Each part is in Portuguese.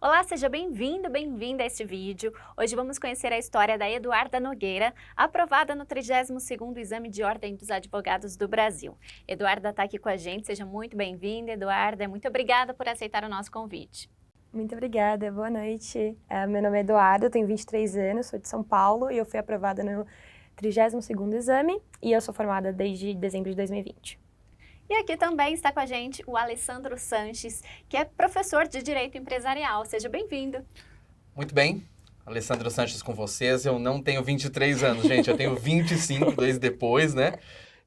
Olá, seja bem-vindo, bem-vinda a este vídeo. Hoje vamos conhecer a história da Eduarda Nogueira, aprovada no 32º Exame de Ordem dos Advogados do Brasil. Eduarda está aqui com a gente, seja muito bem-vinda, Eduarda. Muito obrigada por aceitar o nosso convite. Muito obrigada, boa noite. Meu nome é Eduarda, eu tenho 23 anos, sou de São Paulo e eu fui aprovada no 32º exame e eu sou formada desde dezembro de 2020. E aqui também está com a gente o Alessandro Sanches, que é professor de Direito Empresarial. Seja bem-vindo. Muito bem, Alessandro Sanches com vocês. Eu não tenho 23 anos, gente, eu tenho 25, dois depois, né?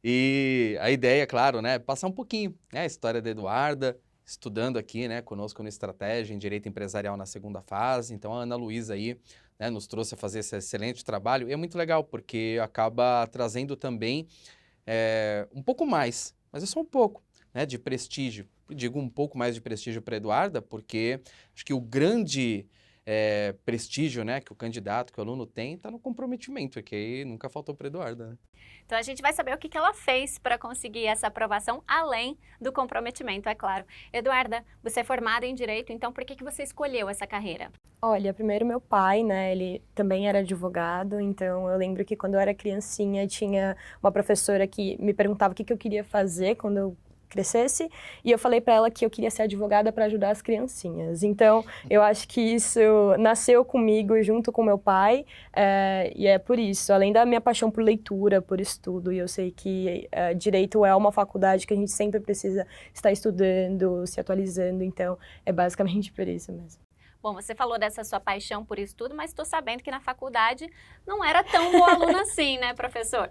E a ideia, claro, né, é passar um pouquinho, né, a história da Eduarda, estudando aqui, né, conosco no Estratégia em Direito Empresarial na segunda fase. Então, a Ana Luísa aí, né, nos trouxe a fazer esse excelente trabalho. E é muito legal, porque acaba trazendo também um pouco mais, mas é só um pouco, né, de prestígio. Eu digo um pouco mais de prestígio para a Eduarda, porque acho que o grande prestígio, né, que o candidato, que o aluno tem, está no comprometimento, que aí nunca faltou para a Eduarda, né? Então a gente vai saber o que ela fez para conseguir essa aprovação, além do comprometimento, é claro. Eduarda, você é formada em Direito, então por que você escolheu essa carreira? Olha, primeiro meu pai, né, ele também era advogado, então eu lembro que quando eu era criancinha tinha uma professora que me perguntava o que eu queria fazer quando eu crescesse, e eu falei para ela que eu queria ser advogada para ajudar as criancinhas. Então, eu acho que isso nasceu comigo junto com meu pai, e é por isso, além da minha paixão por leitura, por estudo, e eu sei que Direito é uma faculdade que a gente sempre precisa estar estudando, se atualizando, então é basicamente por isso mesmo. Bom, você falou dessa sua paixão por estudo, mas estou sabendo que na faculdade não era tão boa aluna assim, né, professor?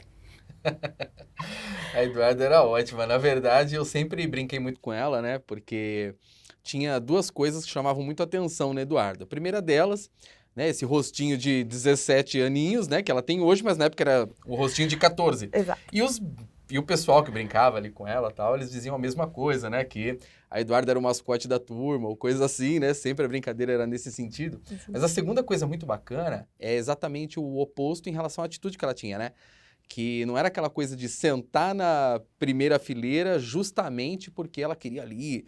A Eduarda era ótima. Na verdade, eu sempre brinquei muito com ela, né? Porque tinha duas coisas que chamavam muito a atenção na Eduarda. A primeira delas, né? Esse rostinho de 17 aninhos, né? Que ela tem hoje, mas na época era o rostinho de 14. Exato. E o pessoal que brincava ali com ela e tal, eles diziam a mesma coisa, né? Que a Eduarda era o mascote da turma, ou coisa assim, né? Sempre a brincadeira era nesse sentido. Mas a segunda coisa muito bacana é exatamente o oposto em relação à atitude que ela tinha, né? Que não era aquela coisa de sentar na primeira fileira justamente porque ela queria ali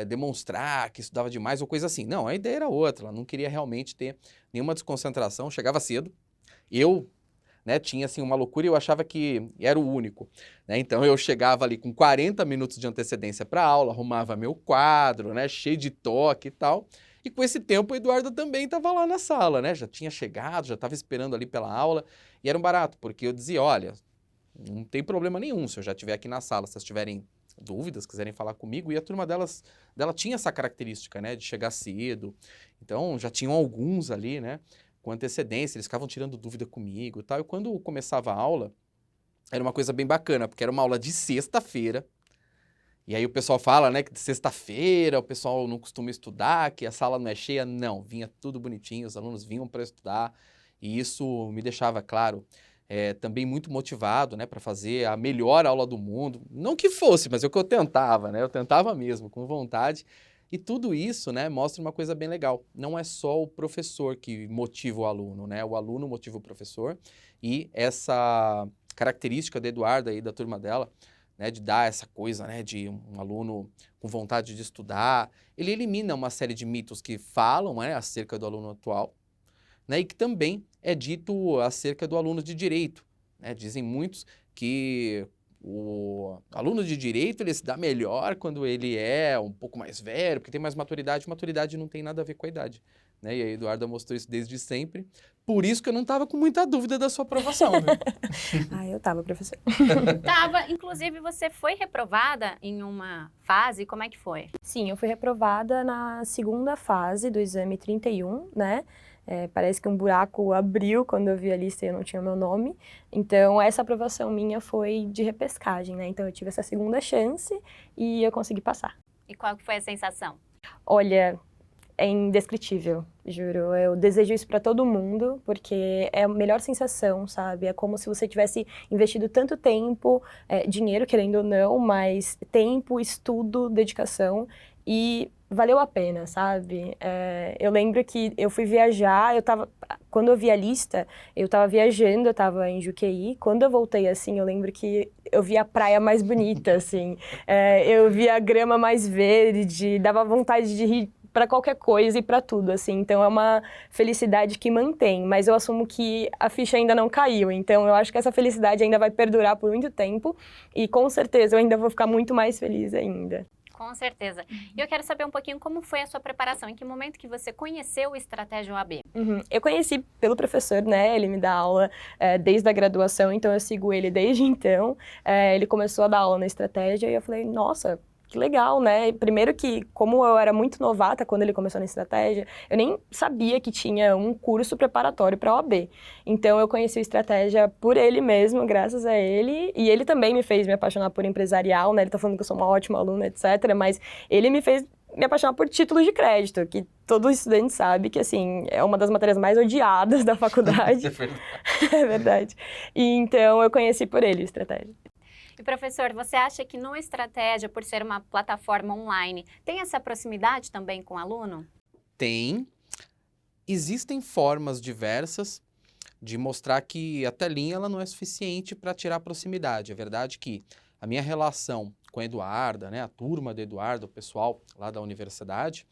demonstrar que estudava demais ou coisa assim. Não, a ideia era outra, ela não queria realmente ter nenhuma desconcentração, chegava cedo. Eu, né, tinha assim uma loucura e eu achava que era o único, né? Então eu chegava ali com 40 minutos de antecedência para a aula, arrumava meu quadro, né, cheio de toque e tal. E com esse tempo, o Eduardo também estava lá na sala, né? Já tinha chegado, já estava esperando ali pela aula. E era um barato, porque eu dizia, olha, não tem problema nenhum se eu já estiver aqui na sala, se vocês tiverem dúvidas, quiserem falar comigo. E a turma dela tinha essa característica, né? De chegar cedo. Então, já tinham alguns ali, né? Com antecedência, eles ficavam tirando dúvida comigo e tal. E quando começava a aula, era uma coisa bem bacana, porque era uma aula de sexta-feira. E aí o pessoal fala, né, que de sexta-feira o pessoal não costuma estudar, que a sala não é cheia. Não, vinha tudo bonitinho, os alunos vinham para estudar. E isso me deixava, claro, também muito motivado, né, para fazer a melhor aula do mundo. Não que fosse, mas é o que eu tentava, né? Eu tentava mesmo, com vontade. E tudo isso, né, mostra uma coisa bem legal. Não é só o professor que motiva o aluno, né? O aluno motiva o professor. E essa característica da Eduarda e da turma dela, né, de dar essa coisa, né, de um aluno com vontade de estudar, ele elimina uma série de mitos que falam, né, acerca do aluno atual, né, e que também é dito acerca do aluno de direito, né? Dizem muitos que o aluno de direito ele se dá melhor quando ele é um pouco mais velho, porque tem mais maturidade. Maturidade não tem nada a ver com a idade, né? E a Eduarda mostrou isso desde sempre. Por isso que eu não estava com muita dúvida da sua aprovação, né? Eu tava, professor. Tava, inclusive você foi reprovada em uma fase, como é que foi? Sim, eu fui reprovada na segunda fase do exame 31, né? Parece que um buraco abriu quando eu vi a lista e eu não tinha meu nome. Então, essa aprovação minha foi de repescagem, né? Então, eu tive essa segunda chance e eu consegui passar. E qual que foi a sensação? Olha, é indescritível, juro. Eu desejo isso para todo mundo, porque é a melhor sensação, sabe? É como se você tivesse investido tanto tempo, dinheiro, querendo ou não, mas tempo, estudo, dedicação, e valeu a pena, sabe? Eu lembro que eu fui viajar, quando eu vi a lista, eu estava viajando, eu estava em Juqueí. Quando eu voltei, assim, eu lembro que eu vi a praia mais bonita, assim. Eu vi a grama mais verde, dava vontade de rir para qualquer coisa e para tudo, assim. Então é uma felicidade que mantém, mas eu assumo que a ficha ainda não caiu. Então eu acho que essa felicidade ainda vai perdurar por muito tempo e com certeza eu ainda vou ficar muito mais feliz ainda. Com certeza. E eu quero saber um pouquinho como foi a sua preparação, em que momento que você conheceu o Estratégia OAB? Eu conheci pelo professor, né? Ele me dá aula desde a graduação, então eu sigo ele desde então. Ele começou a dar aula na Estratégia e eu falei, nossa, que legal, né? Primeiro que, como eu era muito novata quando ele começou na Estratégia, eu nem sabia que tinha um curso preparatório para a OAB. Então eu conheci o Estratégia por ele mesmo, graças a ele, e ele também me fez me apaixonar por empresarial, né? Ele tá falando que eu sou uma ótima aluna, etc., mas ele me fez me apaixonar por títulos de crédito, que todo estudante sabe que, assim, é uma das matérias mais odiadas da faculdade. É verdade. E então eu conheci por ele o Estratégia. E professor, você acha que no Estratégia, por ser uma plataforma online, tem essa proximidade também com o aluno? Tem. Existem formas diversas de mostrar que a telinha ela não é suficiente para tirar proximidade. É verdade que a minha relação com a Eduarda, né, a turma da Eduarda, o pessoal lá da universidade,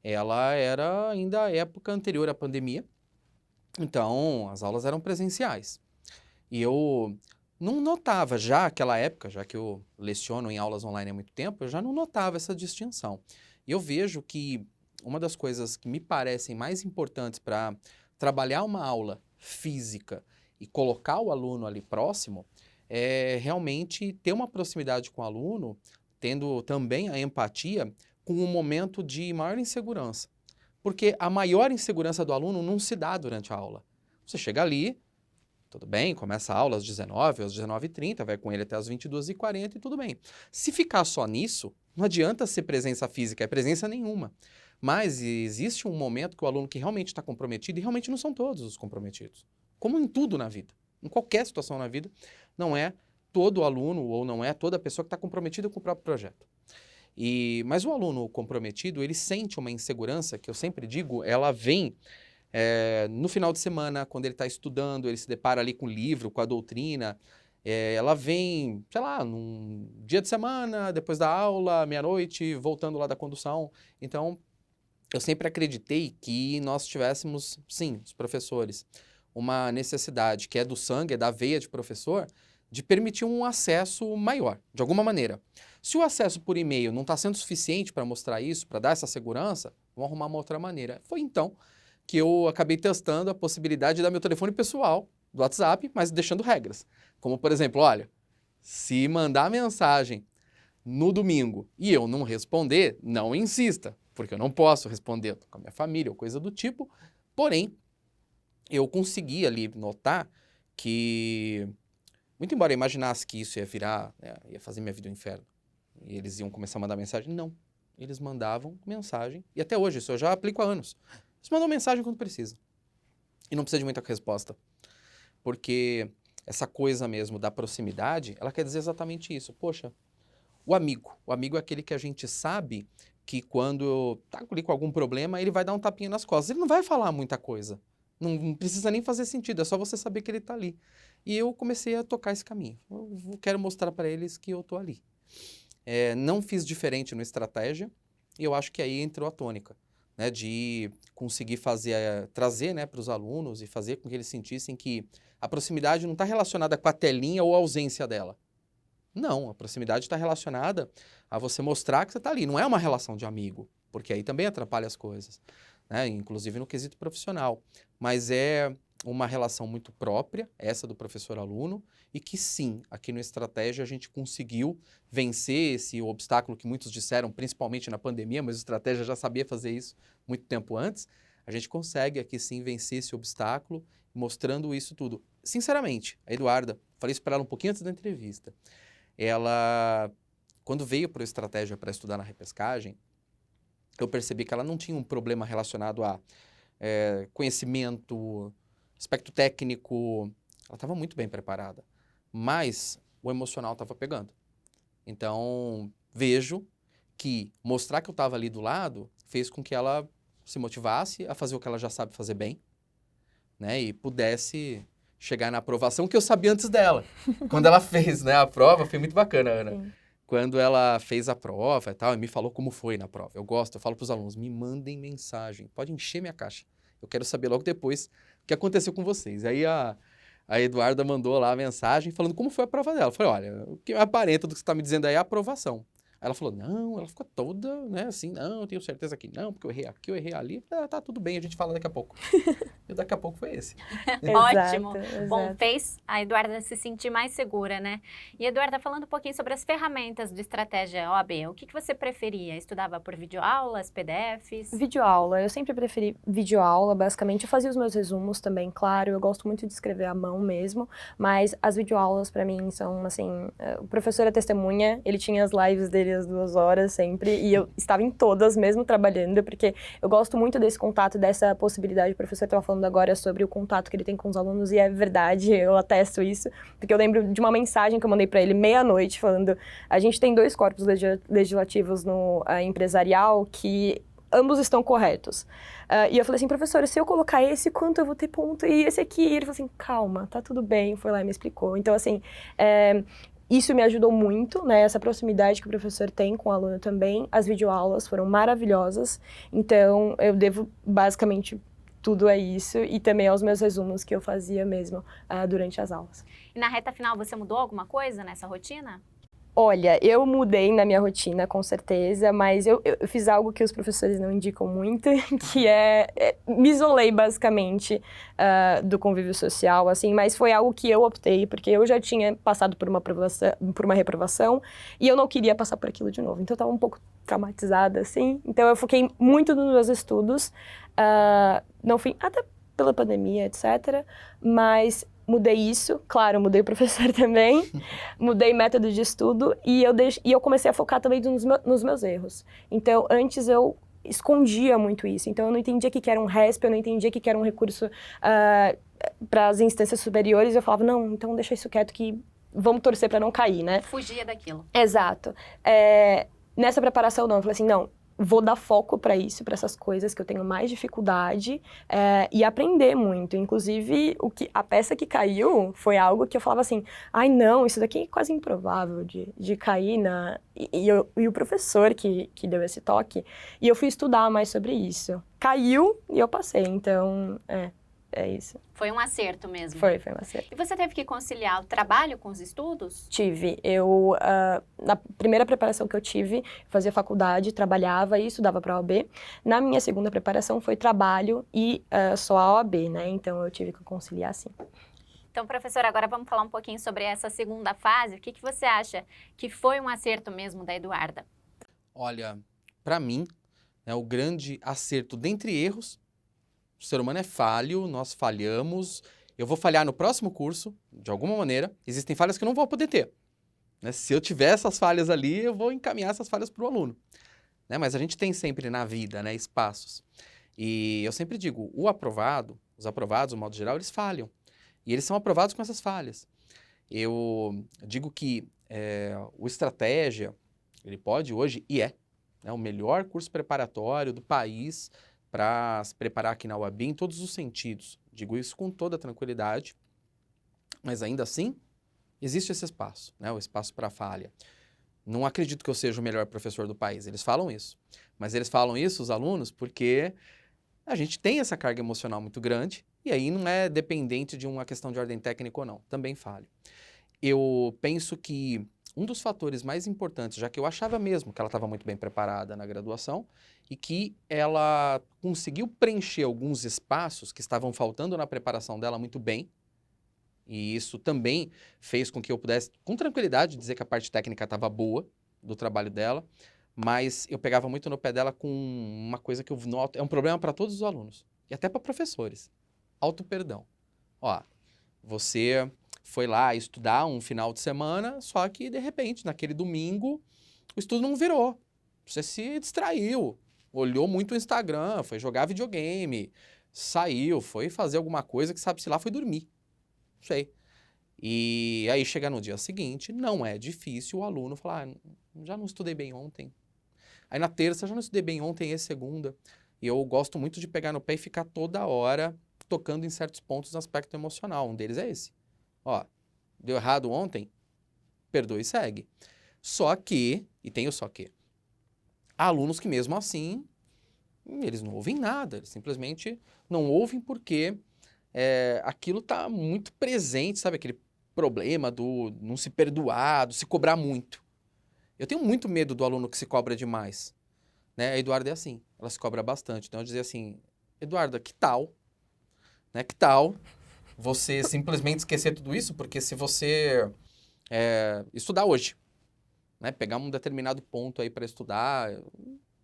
ela era ainda a época anterior à pandemia. Então, as aulas eram presenciais. E eu não notava já aquela época, já que eu leciono em aulas online há muito tempo, eu já não notava essa distinção. E eu vejo que uma das coisas que me parecem mais importantes para trabalhar uma aula física e colocar o aluno ali próximo é realmente ter uma proximidade com o aluno, tendo também a empatia com um momento de maior insegurança. Porque a maior insegurança do aluno não se dá durante a aula. Você chega ali, tudo bem, começa a aula às 19, às 19h30, vai com ele até às 22h40 e tudo bem. Se ficar só nisso, não adianta ser presença física, é presença nenhuma. Mas existe um momento que o aluno que realmente está comprometido, e realmente não são todos os comprometidos. Como em tudo na vida, em qualquer situação na vida, não é todo aluno ou não é toda pessoa que está comprometida com o próprio projeto. Mas o aluno comprometido, ele sente uma insegurança, que eu sempre digo, ela vem no final de semana, quando ele está estudando, ele se depara ali com o livro, com a doutrina, ela vem, sei lá, num dia de semana, depois da aula, meia-noite, voltando lá da condução. Então, eu sempre acreditei que nós tivéssemos, sim, os professores, uma necessidade que é do sangue, é da veia de professor, de permitir um acesso maior, de alguma maneira. Se o acesso por e-mail não está sendo suficiente para mostrar isso, para dar essa segurança, vamos arrumar uma outra maneira. Foi então que eu acabei testando a possibilidade de dar meu telefone pessoal do WhatsApp, mas deixando regras. Como, por exemplo, olha, se mandar mensagem no domingo e eu não responder, não insista, porque eu não posso responder com a minha família ou coisa do tipo. Porém, eu consegui ali notar que, muito embora eu imaginasse que isso ia virar, ia fazer minha vida um inferno, e eles iam começar a mandar mensagem, não. Eles mandavam mensagem, e até hoje, isso eu já aplico há anos. Eles mandam mensagem quando precisa. E não precisa de muita resposta. Porque essa coisa mesmo da proximidade, ela quer dizer exatamente isso. Poxa, o amigo é aquele que a gente sabe que quando tá ali com algum problema, ele vai dar um tapinha nas costas. Ele não vai falar muita coisa. Não precisa nem fazer sentido, é só você saber que ele tá ali. E eu comecei a tocar esse caminho. Eu quero mostrar para eles que eu tô ali. Não fiz diferente no Estratégia, e eu acho que aí entrou a tônica, né, de conseguir trazer, né, para os alunos e fazer com que eles sentissem que a proximidade não está relacionada com a telinha ou a ausência dela. Não, a proximidade está relacionada a você mostrar que você está ali. Não é uma relação de amigo, porque aí também atrapalha as coisas, né, inclusive no quesito profissional. Mas é uma relação muito própria, essa do professor-aluno, e que sim, aqui no Estratégia a gente conseguiu vencer esse obstáculo que muitos disseram, principalmente na pandemia, mas o Estratégia já sabia fazer isso muito tempo antes. A gente consegue aqui sim vencer esse obstáculo, mostrando isso tudo. Sinceramente, a Eduarda, falei isso para ela um pouquinho antes da entrevista, ela, quando veio para o Estratégia para estudar na repescagem, eu percebi que ela não tinha um problema relacionado a conhecimento, aspecto técnico, ela estava muito bem preparada, mas o emocional estava pegando. Então, vejo que mostrar que eu estava ali do lado fez com que ela se motivasse a fazer o que ela já sabe fazer bem, né, e pudesse chegar na aprovação que eu sabia antes dela. Quando ela fez, né, a prova, foi muito bacana, Ana. Sim. quando ela fez a prova e tal, e me falou como foi na prova. Eu falo para os alunos, me mandem mensagem, pode encher minha caixa. Eu quero saber logo depois o que aconteceu com vocês. Aí a Eduarda mandou lá a mensagem falando como foi a prova dela. Eu falei, olha, o que aparenta do que você está me dizendo aí é a aprovação. Aí ela falou, não, ela ficou toda, né, assim, não, eu tenho certeza que não, porque eu errei aqui, eu errei ali. Eu falei, tá, tudo bem, a gente fala daqui a pouco. E daqui a pouco foi esse. Ótimo. Exato, Bom, exato. fez a Eduarda se sentir mais segura, né? E Eduarda, falando um pouquinho sobre as ferramentas de estratégia OAB, o que você preferia? Estudava por videoaulas, PDFs? Videoaula, eu sempre preferi videoaula, basicamente. Eu fazia os meus resumos também, claro. Eu gosto muito de escrever à mão mesmo, mas as videoaulas pra mim são, assim, o professor é testemunha, ele tinha as lives dele às 2 horas sempre, e eu estava em todas, mesmo trabalhando, porque eu gosto muito desse contato, dessa possibilidade. O professor estava falando agora sobre o contato que ele tem com os alunos, e é verdade, eu atesto isso, porque eu lembro de uma mensagem que eu mandei pra ele meia-noite, falando, a gente tem 2 corpos legislativos no empresarial que ambos estão corretos. E eu falei assim, professor, se eu colocar esse, quanto eu vou ter ponto? E esse aqui? E ele falou assim, calma, tá tudo bem. Foi lá e me explicou. Então, assim, isso me ajudou muito, né? Essa proximidade que o professor tem com o aluno também. As videoaulas foram maravilhosas. Então, eu devo basicamente tudo a isso e também aos meus resumos que eu fazia mesmo durante as aulas. E na reta final, você mudou alguma coisa nessa rotina? Olha, eu mudei na minha rotina, com certeza, mas eu fiz algo que os professores não indicam muito, que me isolei, basicamente, do convívio social, assim, mas foi algo que eu optei, porque eu já tinha passado por uma reprovação, e eu não queria passar por aquilo de novo, então eu estava um pouco traumatizada, assim, então eu foquei muito nos meus estudos, não fui, até pela pandemia, etc., mas mudei isso, claro, mudei o professor também, mudei método de estudo e eu comecei a focar também nos meus erros. Então, antes eu escondia muito isso, então eu não entendia o que era um RESP, eu não entendia o que era um recurso para as instâncias superiores, eu falava, não, então deixa isso quieto que vamos torcer para não cair, né? Fugia daquilo. Exato. Nessa preparação, não, eu falei assim, não, vou dar foco para isso, para essas coisas que eu tenho mais dificuldade e aprender muito. Inclusive, a peça que caiu foi algo que eu falava assim, ai não, isso daqui é quase improvável de cair e o professor que deu esse toque, e eu fui estudar mais sobre isso. Caiu e eu passei, então, é isso. Foi um acerto mesmo. Foi um acerto. E você teve que conciliar o trabalho com os estudos? Tive. Na primeira preparação que eu tive, fazia faculdade, trabalhava e estudava para a OAB. Na minha segunda preparação foi trabalho e só a OAB, né? Então eu tive que conciliar, sim. Então, professora, agora vamos falar um pouquinho sobre essa segunda fase. O que você acha que foi um acerto mesmo da Eduarda? Olha, para mim, o grande acerto dentre erros, o ser humano é falho, nós falhamos, eu vou falhar no próximo curso, de alguma maneira, existem falhas que eu não vou poder ter. Né? Se eu tiver essas falhas ali, eu vou encaminhar essas falhas para o aluno. Né? Mas a gente tem sempre na vida, né, espaços. E eu sempre digo, os aprovados, no modo geral, eles falham. E eles são aprovados com essas falhas. Eu digo que o Estratégia, ele pode hoje, e né, o melhor curso preparatório do país para se preparar aqui na UAB em todos os sentidos. Digo isso com toda tranquilidade, mas ainda assim, existe esse espaço, né, o espaço para falha. Não acredito que eu seja o melhor professor do país, eles falam isso. Mas eles falam isso, os alunos, porque a gente tem essa carga emocional muito grande, e aí não é dependente de uma questão de ordem técnica ou não, também falho. Eu penso que um dos fatores mais importantes, já que eu achava mesmo que ela estava muito bem preparada na graduação e que ela conseguiu preencher alguns espaços que estavam faltando na preparação dela muito bem, e isso também fez com que eu pudesse, com tranquilidade, dizer que a parte técnica estava boa do trabalho dela, mas eu pegava muito no pé dela com uma coisa que eu noto, é um problema para todos os alunos, e até para professores, auto-perdão. Ó, você foi lá estudar um final de semana, só que, de repente, naquele domingo, o estudo não virou. Você se distraiu, olhou muito o Instagram, foi jogar videogame, saiu, foi fazer alguma coisa que sabe-se lá, foi dormir. Não sei. E aí, chega no dia seguinte, não é difícil o aluno falar, já não estudei bem ontem. Aí, na terça, já não estudei bem ontem e segunda. E eu gosto muito de pegar no pé e ficar toda hora tocando em certos pontos no aspecto emocional. Um deles é esse. Ó, deu errado ontem, perdoa e segue. Só que, e tem o só que, há alunos que mesmo assim, eles não ouvem nada, eles simplesmente não ouvem porque aquilo está muito presente, sabe? Aquele problema do não se perdoar, do se cobrar muito. Eu tenho muito medo do aluno que se cobra demais. Né? A Eduarda é assim, ela se cobra bastante. Então eu dizia assim, Eduarda, que tal? Né? Que tal você simplesmente esquecer tudo isso? Porque se você estudar hoje, né? Pegar um determinado ponto aí para estudar,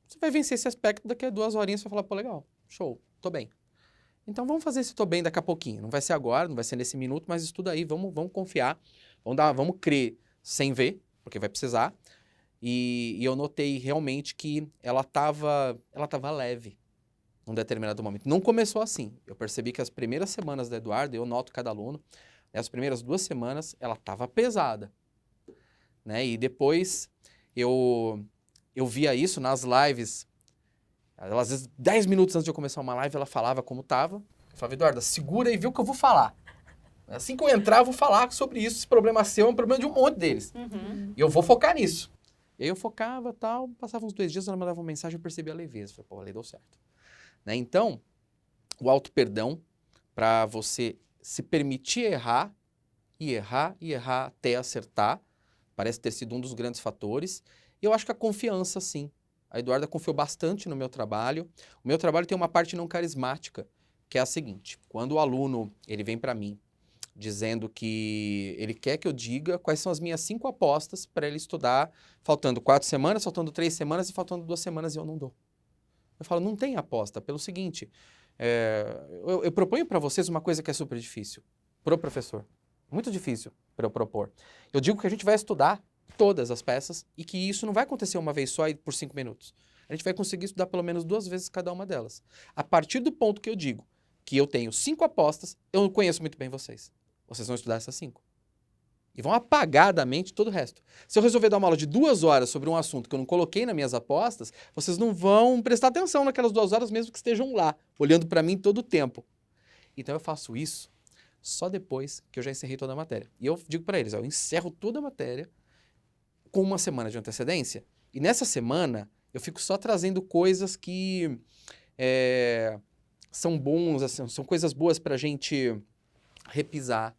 você vai vencer esse aspecto daqui a 2 horinhas, você vai falar, pô, legal, show, tô bem. Então vamos fazer esse tô bem daqui a pouquinho. Não vai ser agora, não vai ser nesse minuto, mas estuda aí, vamos confiar, vamos crer sem ver, porque vai precisar. E eu notei realmente que ela tava leve num determinado momento. Não começou assim. Eu percebi que as primeiras semanas da Eduarda, eu noto cada aluno, né, as primeiras 2 semanas, ela tava pesada. Né? E depois eu via isso nas lives. Ela, às vezes, 10 minutos antes de eu começar uma live, ela falava como tava. Eu falava, Eduarda, segura e vê o que eu vou falar. Assim que eu entrar, eu vou falar sobre isso. Esse problema seu é um problema de um monte deles. E eu vou focar nisso. E aí eu focava, tal, passava uns 2 dias, ela mandava uma mensagem, eu percebi a leveza. Falei, pô, ali deu certo. Né? Então, o auto-perdão, para você se permitir errar, e errar, e errar até acertar, parece ter sido um dos grandes fatores. E eu acho que a confiança, sim. A Eduarda confiou bastante no meu trabalho. O meu trabalho tem uma parte não carismática, que é a seguinte. Quando o aluno ele vem para mim dizendo que ele quer que eu diga quais são as minhas 5 apostas para ele estudar, faltando 4 semanas, faltando 3 semanas e faltando 2 semanas e eu não dou. Eu falo, não tem aposta, pelo seguinte, eu proponho para vocês uma coisa que é super difícil, pro professor, muito difícil para eu propor. Eu digo que a gente vai estudar todas as peças e que isso não vai acontecer uma vez só e por 5 minutos. A gente vai conseguir estudar pelo menos 2 vezes cada uma delas. A partir do ponto que eu digo que eu tenho 5 apostas, eu conheço muito bem vocês. Vocês vão estudar essas 5. E vão apagar da mente todo o resto. Se eu resolver dar uma aula de 2 horas sobre um assunto que eu não coloquei nas minhas apostas, vocês não vão prestar atenção naquelas 2 horas mesmo que estejam lá, olhando para mim todo o tempo. Então eu faço isso só depois que eu já encerrei toda a matéria. E eu digo para eles, eu encerro toda a matéria com 1 semana de antecedência. E nessa semana eu fico só trazendo coisas que são bons, assim, são coisas boas para a gente repisar.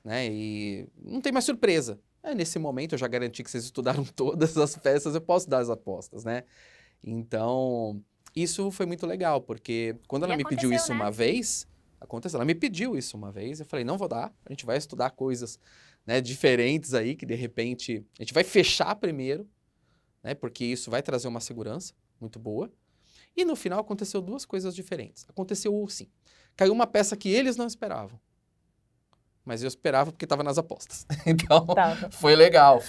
Né? E não tem mais surpresa. Nesse momento eu já garanti que vocês estudaram todas as peças, eu posso dar as apostas, né? Então, isso foi muito legal, porque quando ela me pediu isso uma vez, aconteceu, ela me pediu isso uma vez, eu falei, não vou dar, a gente vai estudar coisas, né, diferentes aí, que de repente a gente vai fechar primeiro, né, porque isso vai trazer uma segurança muito boa. E no final aconteceu 2 coisas diferentes. Aconteceu sim, caiu uma peça que eles não esperavam. Mas eu esperava porque estava nas apostas. Então, foi legal,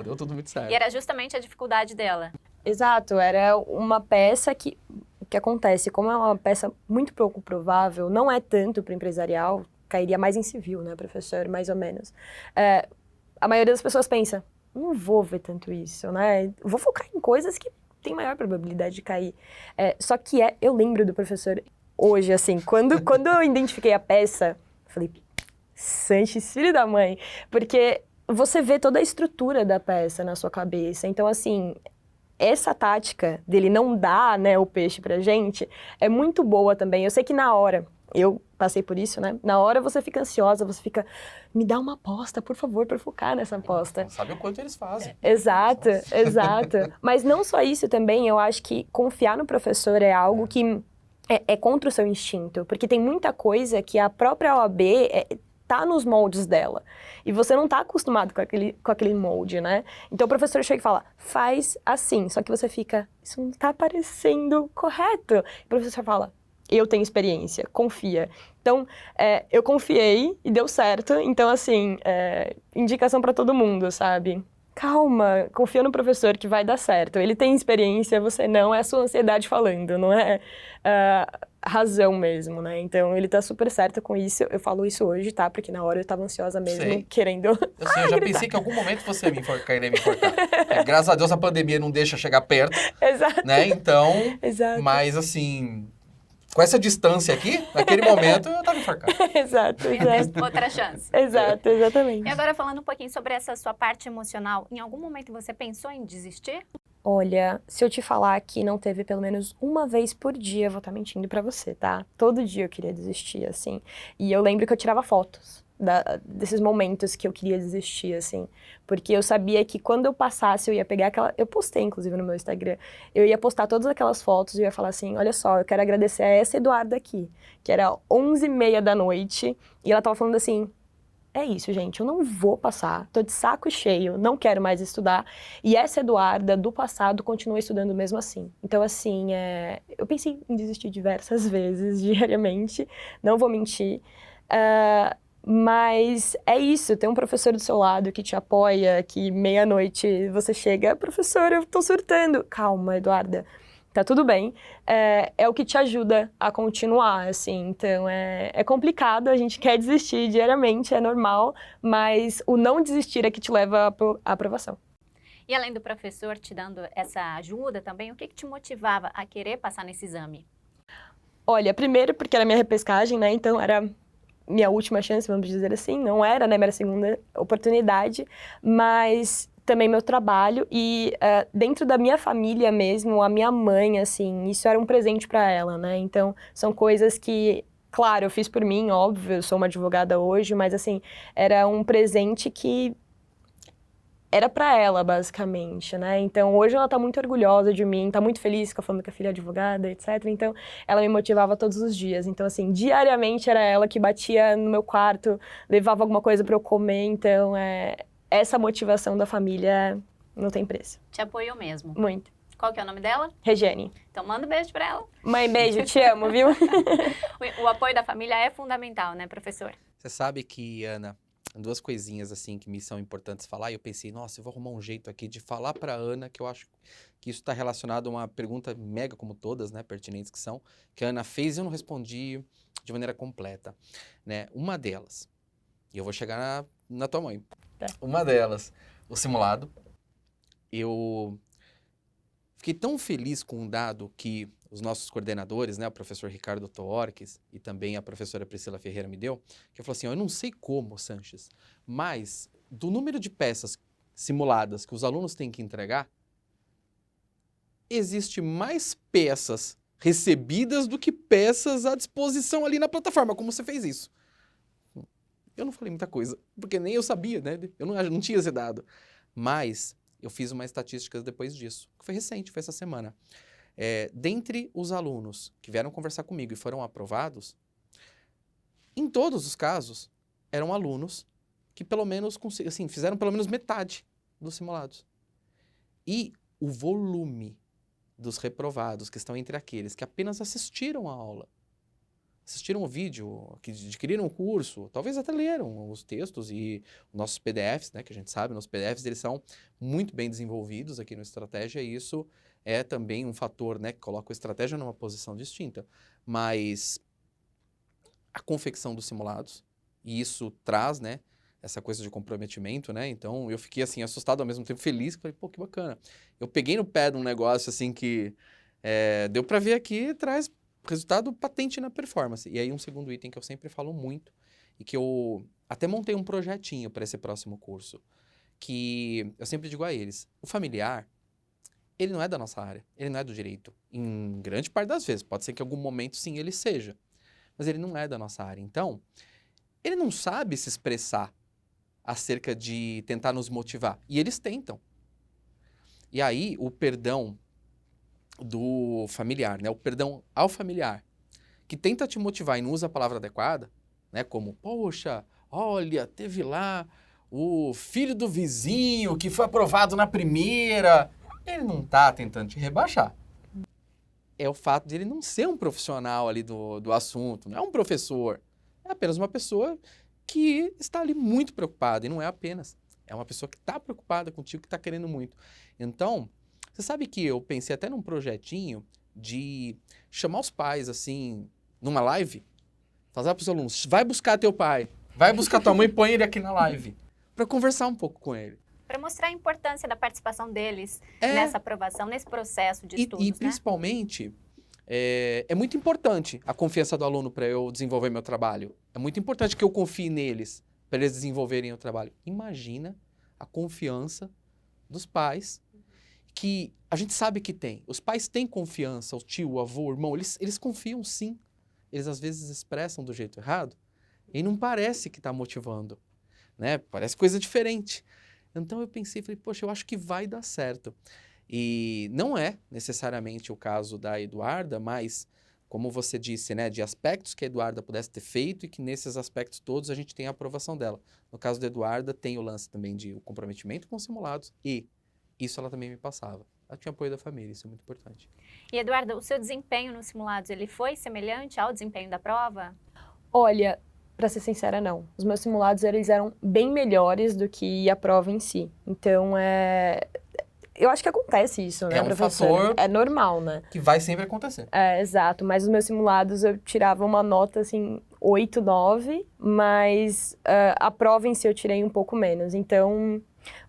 deu tudo muito certo. E era justamente a dificuldade dela. Exato, era uma peça que... O que acontece, como é uma peça muito pouco provável, não é tanto para empresarial, cairia mais em civil, né, professor, mais ou menos. A maioria das pessoas pensa, não vou ver tanto isso, né? Vou focar em coisas que tem maior probabilidade de cair. Só que eu lembro do professor hoje, assim, quando eu identifiquei a peça, falei... Sanches, filho da mãe, porque você vê toda a estrutura da peça na sua cabeça, então assim, essa tática dele não dar, né, o peixe pra gente, é muito boa também. Eu sei que na hora, eu passei por isso, né, na hora você fica ansiosa, você fica, me dá uma aposta, por favor, pra eu focar nessa aposta. Sabe o quanto eles fazem. Exato. Mas não só isso também, eu acho que confiar no professor é algo que é contra o seu instinto, porque tem muita coisa que a própria OAB tá nos moldes dela. E você não tá acostumado com aquele molde, né? Então o professor chega e fala, faz assim. Só que você fica, isso não tá parecendo correto. O professor fala, eu tenho experiência, confia. Então, eu confiei e deu certo. Então, assim, indicação pra todo mundo, sabe? Calma, confia no professor que vai dar certo. Ele tem experiência, você não, é a sua ansiedade falando, não é razão mesmo, né? Então, ele tá super certo com isso. Eu falo isso hoje, tá? Porque na hora eu tava ansiosa mesmo, querendo eu já gritar. Pensei que em algum momento você queria me enforcar. Graças a Deus a pandemia não deixa chegar perto. Exato. Né? Então, Exato. mas assim, com essa distância aqui, naquele momento eu tava enforcado. Exato, exato. Outra chance. Exato, exatamente. E agora falando um pouquinho sobre essa sua parte emocional, em algum momento você pensou em desistir? Olha, se eu te falar que não teve pelo menos uma vez por dia, eu vou estar mentindo pra você, tá? Todo dia eu queria desistir, assim. E eu lembro que eu tirava fotos desses momentos que eu queria desistir, assim. Porque eu sabia que quando eu passasse, eu ia pegar aquela... Eu postei, inclusive, no meu Instagram. Eu ia postar todas aquelas fotos e eu ia falar assim, olha só, eu quero agradecer a essa Eduarda aqui, que era 11h30 da noite, e ela tava falando assim... É isso, gente, eu não vou passar, tô de saco cheio, não quero mais estudar. E essa Eduarda do passado continua estudando mesmo assim. Então, assim, eu pensei em desistir diversas vezes, diariamente, não vou mentir. Mas é isso, tem um professor do seu lado que te apoia, que meia-noite você chega, professor, eu tô surtando. Calma, Eduarda. Tá tudo bem, é o que te ajuda a continuar, assim, então é complicado, a gente quer desistir diariamente, é normal, mas o não desistir é que te leva à aprovação. E além do professor te dando essa ajuda também, o que te motivava a querer passar nesse exame? Olha, primeiro porque era minha repescagem, né, então era minha última chance, vamos dizer assim, não era, né, minha segunda oportunidade, mas... também meu trabalho e dentro da minha família mesmo, a minha mãe, assim, isso era um presente para ela, né? Então, são coisas que, claro, eu fiz por mim, óbvio, eu sou uma advogada hoje, mas assim, era um presente que era para ela, basicamente, né? Então, hoje ela tá muito orgulhosa de mim, tá muito feliz que eu falando que a filha é advogada, etc. Então, ela me motivava todos os dias. Então, assim, diariamente era ela que batia no meu quarto, levava alguma coisa para eu comer, então, essa motivação da família não tem preço. Te apoiou mesmo. Muito. Qual que é o nome dela? Regiane. Então manda um beijo pra ela. Mãe, beijo, te amo, viu? O apoio da família é fundamental, né, professor? Você sabe que, Ana, duas coisinhas assim que me são importantes falar, e eu pensei, nossa, eu vou arrumar um jeito aqui de falar pra Ana, que eu acho que isso está relacionado a uma pergunta mega, como todas, né, pertinentes que são, que a Ana fez e eu não respondi de maneira completa, né? Uma delas, e eu vou chegar na tua mãe. Tá. Uma delas, o simulado. Eu fiquei tão feliz com um dado que os nossos coordenadores, né, o professor Ricardo Toorques e também a professora Priscila Ferreira me deu, que falou assim, eu não sei como, Sanches, mas do número de peças simuladas que os alunos têm que entregar, existe mais peças recebidas do que peças à disposição ali na plataforma. Como você fez isso? Eu não falei muita coisa, porque nem eu sabia, né? Eu não tinha esse dado. Mas eu fiz uma estatística depois disso, que foi recente, foi essa semana. Dentre os alunos que vieram conversar comigo e foram aprovados, em todos os casos, eram alunos que pelo menos, assim, fizeram pelo menos metade dos simulados. E o volume dos reprovados, que estão entre aqueles que apenas assistiram a aula, assistiram o vídeo, que adquiriram o curso, talvez até leram os textos e os nossos PDFs, né, que a gente sabe, nossos PDFs, eles são muito bem desenvolvidos aqui no Estratégia e isso é também um fator, né, que coloca o Estratégia numa posição distinta. Mas a confecção dos simulados, e isso traz, né, essa coisa de comprometimento, né, então eu fiquei assim assustado ao mesmo tempo feliz, falei, pô, que bacana. Eu peguei no pé de um negócio assim que deu para ver aqui, traz resultado patente na performance. E aí um segundo item que eu sempre falo muito e que eu até montei um projetinho para esse próximo curso, que eu sempre digo a eles, o familiar, ele não é da nossa área, ele não é do direito. Em grande parte das vezes, pode ser que em algum momento sim ele seja, mas ele não é da nossa área. Então, ele não sabe se expressar acerca de tentar nos motivar. E eles tentam. E aí, o perdão do familiar, né? O perdão ao familiar, que tenta te motivar e não usa a palavra adequada, né? Como, poxa, olha, teve lá o filho do vizinho que foi aprovado na primeira. Ele não tá tentando te rebaixar. É o fato de ele não ser um profissional ali do assunto, não é um professor. É apenas uma pessoa que está ali muito preocupada, e não é apenas. É uma pessoa que está preocupada contigo, que está querendo muito. Então, você sabe que eu pensei até num projetinho de chamar os pais, assim, numa live, falar para os alunos, vai buscar teu pai, vai buscar tua mãe e põe ele aqui na live, para conversar um pouco com ele. Para mostrar a importância da participação deles nessa aprovação, nesse processo de estudos, e principalmente, É muito importante a confiança do aluno para eu desenvolver meu trabalho. É muito importante que eu confie neles para eles desenvolverem o trabalho. Imagina a confiança dos pais, que a gente sabe que tem. Os pais têm confiança, o tio, o avô, o irmão, eles confiam sim. Eles às vezes expressam do jeito errado e não parece que está motivando, né? Parece coisa diferente. Então eu pensei, falei, poxa, eu acho que vai dar certo. E não é necessariamente o caso da Eduarda, mas, como você disse, né, de aspectos que a Eduarda pudesse ter feito e que nesses aspectos todos a gente tem a aprovação dela. No caso da Eduarda, tem o lance também de o comprometimento com os simulados e isso ela também me passava. Ela tinha apoio da família, isso é muito importante. E, Eduarda, o seu desempenho nos simulados, ele foi semelhante ao desempenho da prova? Olha, pra ser sincera, não. Os meus simulados, eles eram bem melhores do que a prova em si. Então, eu acho que acontece isso, né, É um professor? fator É normal, né? que vai sempre acontecer. É, exato. Mas os meus simulados, eu tirava uma nota, assim, 8, 9. Mas a prova em si eu tirei um pouco menos. Então,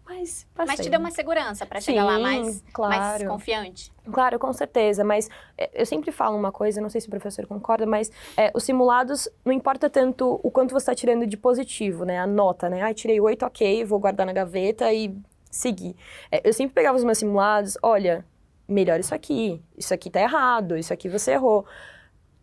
mas passei. Mas te deu uma segurança para chegar lá mais claro. confiante? Claro, com certeza, mas eu sempre falo uma coisa, não sei se o professor concorda, mas os simulados, não importa tanto o quanto você está tirando de positivo, né, a nota, né, tirei 8, ok, vou guardar na gaveta e seguir. Eu sempre pegava os meus simulados, olha, melhor isso aqui tá errado, isso aqui você errou.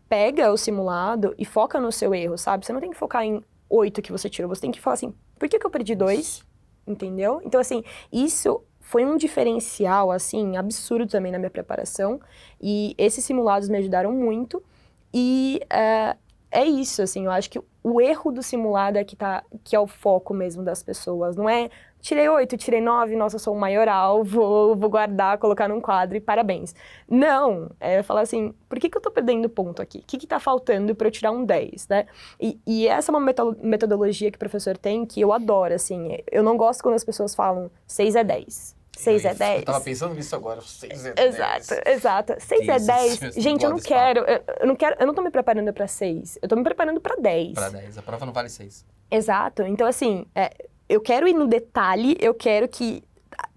Pega o simulado e foca no seu erro, sabe? Você não tem que focar em 8 que você tirou, você tem que falar assim, por que eu perdi 2? Entendeu? Então, assim, isso foi um diferencial, assim, absurdo também na minha preparação. E esses simulados me ajudaram muito. E é isso, assim, eu acho que o erro do simulado que é o foco mesmo das pessoas. Não é, tirei 8, tirei 9, nossa, eu sou o maioral, vou guardar, colocar num quadro e parabéns. Não, é falar assim, por que eu tô perdendo ponto aqui? O que tá faltando para eu tirar um 10, né? E essa é uma metodologia que o professor tem que eu adoro, assim. Eu não gosto quando as pessoas falam 6 é 10. 6 é 10. Eu tava pensando nisso agora, 6 é 10. Exato. 6 é 10. Gente, eu não quero, eu não tô me preparando pra 6. Eu tô me preparando pra 10. Pra 10, a prova não vale 6. Exato. Então, assim, eu quero ir no detalhe, eu quero que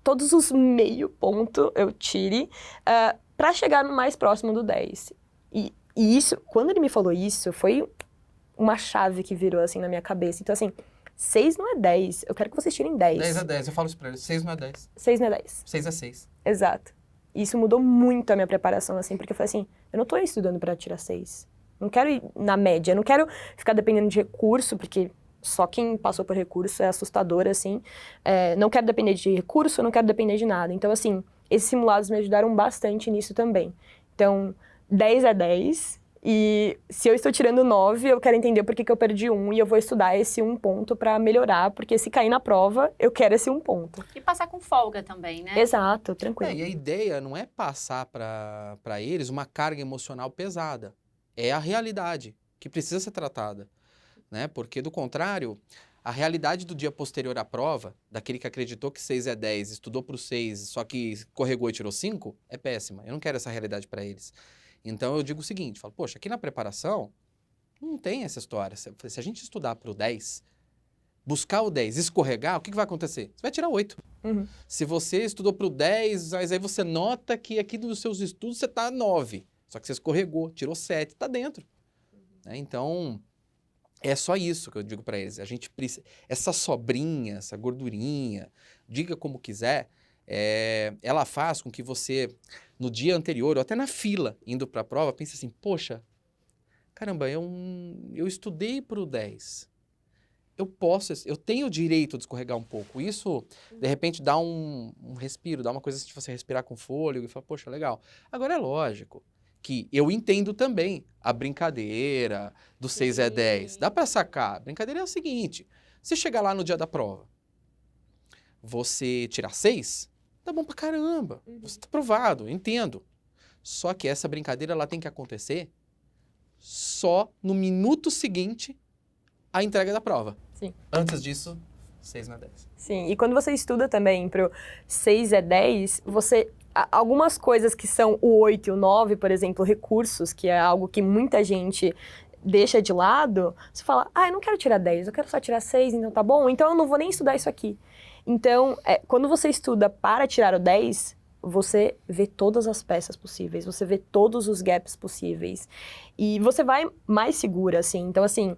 todos os meio ponto eu tire pra chegar no mais próximo do 10. E isso, quando ele me falou isso, foi uma chave que virou, assim, na minha cabeça. Então, assim, 6 não é 10, eu quero que vocês tirem 10. 10 é 10, eu falo isso pra eles, 6 não é 10. 6 não é 10. 6 é 6. Exato. E isso mudou muito a minha preparação, assim, porque eu falei assim, eu não tô estudando pra tirar 6. Não quero ir na média, eu não quero ficar dependendo de recurso, porque só quem passou por recurso é assustador, assim. Não quero depender de recurso, eu não quero depender de nada. Então, assim, esses simulados me ajudaram bastante nisso também. Então, 10 é 10. E se eu estou tirando 9, eu quero entender por que eu perdi 1 e eu vou estudar esse 1 ponto para melhorar, porque se cair na prova, eu quero esse 1 ponto. E passar com folga também, né? Exato, tranquilo. E a ideia não é passar para eles uma carga emocional pesada. É a realidade que precisa ser tratada, né? Porque, do contrário, a realidade do dia posterior à prova, daquele que acreditou que 6 é 10, estudou para o 6, só que escorregou e tirou 5, é péssima. Eu não quero essa realidade para eles. Então, eu digo o seguinte, falo, poxa, aqui na preparação, não tem essa história. Se a gente estudar para o 10, buscar o 10, escorregar, o que vai acontecer? Você vai tirar 8. Uhum. Se você estudou para o 10, mas aí você nota que aqui nos seus estudos você está 9. Só que você escorregou, tirou 7, está dentro. Então, é só isso que eu digo para eles. A gente precisa, essa sobrinha, essa gordurinha, diga como quiser, ela faz com que você, no dia anterior, ou até na fila, indo para a prova, pense assim, poxa, caramba, eu estudei para o 10. Eu tenho o direito de escorregar um pouco. Isso, de repente, dá um respiro, dá uma coisa assim de você respirar com fôlego e falar, poxa, legal. Agora, é lógico que eu entendo também a brincadeira do 6 é 10. Dá para sacar. A brincadeira é o seguinte, se chegar lá no dia da prova, você tirar 6, tá bom pra caramba. Você tá aprovado, eu entendo. Só que essa brincadeira ela tem que acontecer só no minuto seguinte à entrega da prova. Sim. Antes disso, 6 não é 10. Sim, e quando você estuda também pro 6 é 10, algumas coisas que são o 8 e o 9, por exemplo, recursos, que é algo que muita gente deixa de lado, você fala, eu não quero tirar 10, eu quero só tirar 6, então tá bom, então eu não vou nem estudar isso aqui. Então, quando você estuda para tirar o 10, você vê todas as peças possíveis, você vê todos os gaps possíveis. E você vai mais segura, assim. Então, assim,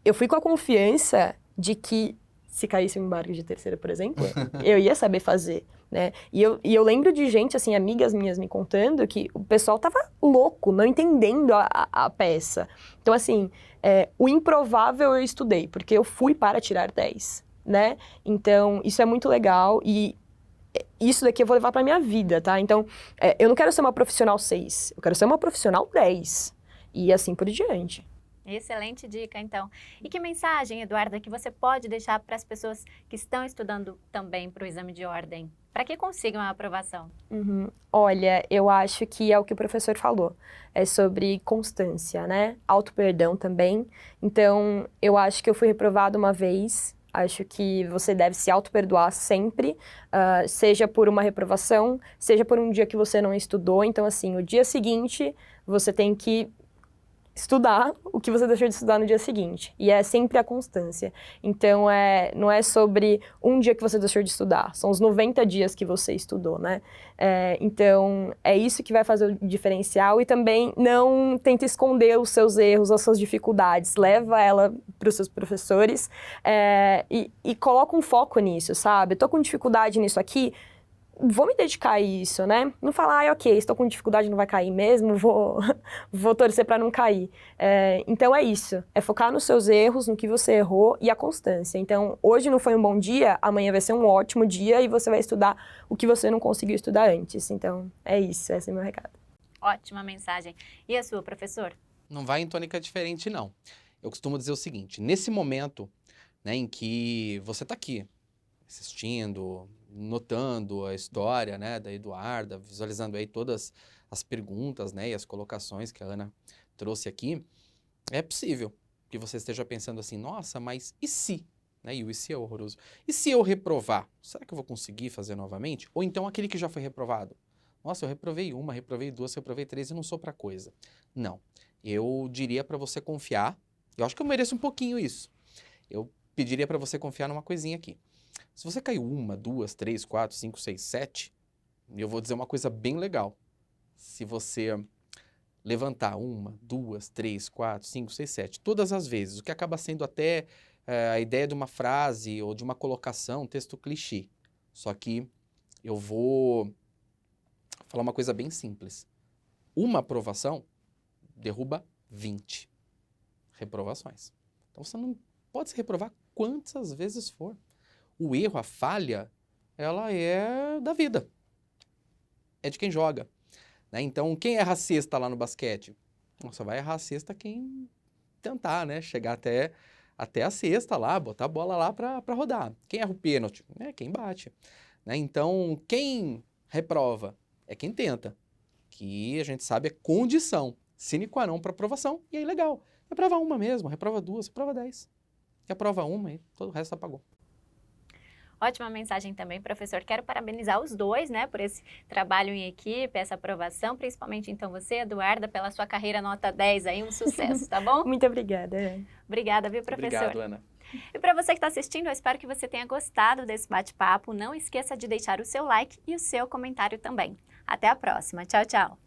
eu fui com a confiança de que se caísse um embarque de terceira, por exemplo, eu ia saber fazer, né? E eu lembro de gente, assim, amigas minhas me contando que o pessoal tava louco, não entendendo a peça. Então, assim, o improvável eu estudei, porque eu fui para tirar 10, né? Então, isso é muito legal e isso daqui eu vou levar pra minha vida, tá? Então, eu não quero ser uma profissional 6, eu quero ser uma profissional 10. E assim por diante. Excelente dica, então. E que mensagem, Eduarda, que você pode deixar para as pessoas que estão estudando também para o exame de ordem, para que consigam a aprovação? Olha, eu acho que é o que o professor falou, é sobre constância, né? Auto-perdão também. Então, eu acho que eu fui reprovada uma vez, acho que você deve se auto-perdoar sempre, seja por uma reprovação, seja por um dia que você não estudou. Então, assim, o dia seguinte, você tem que estudar o que você deixou de estudar no dia seguinte. E é sempre a constância. Então, não é sobre um dia que você deixou de estudar, são os 90 dias que você estudou, né? Então, é isso que vai fazer o diferencial. E também não tenta esconder os seus erros, as suas dificuldades. Leva ela para os seus professores e coloca um foco nisso, sabe? Eu tô com dificuldade nisso aqui, vou me dedicar a isso, né? Não falar, ok, estou com dificuldade, não vai cair mesmo, vou torcer para não cair. Então é isso, é focar nos seus erros, no que você errou e a constância. Então, hoje não foi um bom dia, amanhã vai ser um ótimo dia e você vai estudar o que você não conseguiu estudar antes. Então, é isso, esse é o meu recado. Ótima mensagem. E a sua, professor? Não vai em tônica diferente, não. Eu costumo dizer o seguinte, nesse momento, né, em que você está aqui, assistindo, notando a história, né, da Eduarda, visualizando aí todas as perguntas, né, e as colocações que a Ana trouxe aqui, é possível que você esteja pensando assim, nossa, mas e se? Né, e o e se é horroroso. E se eu reprovar? Será que eu vou conseguir fazer novamente? Ou então aquele que já foi reprovado? Nossa, eu reprovei uma, reprovei duas, reprovei três e não sou pra coisa. Não. Eu diria para você confiar, eu acho que eu mereço um pouquinho isso. Eu pediria para você confiar numa coisinha aqui. Se você caiu uma, duas, três, quatro, cinco, seis, sete, eu vou dizer uma coisa bem legal. Se você levantar uma, duas, três, quatro, cinco, seis, sete, todas as vezes, o que acaba sendo até a ideia de uma frase ou de uma colocação, um texto clichê. Só que eu vou falar uma coisa bem simples. Uma aprovação derruba 20 reprovações. Então você não pode se reprovar quantas vezes for. O erro, a falha, ela é da vida. É de quem joga. Né? Então, quem erra a cesta lá no basquete? Só vai errar a cesta quem tentar, né? Chegar até a cesta lá, botar a bola lá para rodar. Quem erra o pênalti? É quem bate. Né? Então, quem reprova? É quem tenta. Que a gente sabe é condição sine qua non para aprovação. E aí, legal. Reprova uma mesmo, reprova duas, reprova 10. Reprova uma e todo o resto apagou. Ótima mensagem também, professor. Quero parabenizar os dois, né, por esse trabalho em equipe, essa aprovação, principalmente então você, Eduarda, pela sua carreira nota 10 aí, um sucesso, tá bom? Muito obrigada. Obrigada, viu, professor? Obrigado, Ana. E para você que está assistindo, eu espero que você tenha gostado desse bate-papo. Não esqueça de deixar o seu like e o seu comentário também. Até a próxima. Tchau, tchau.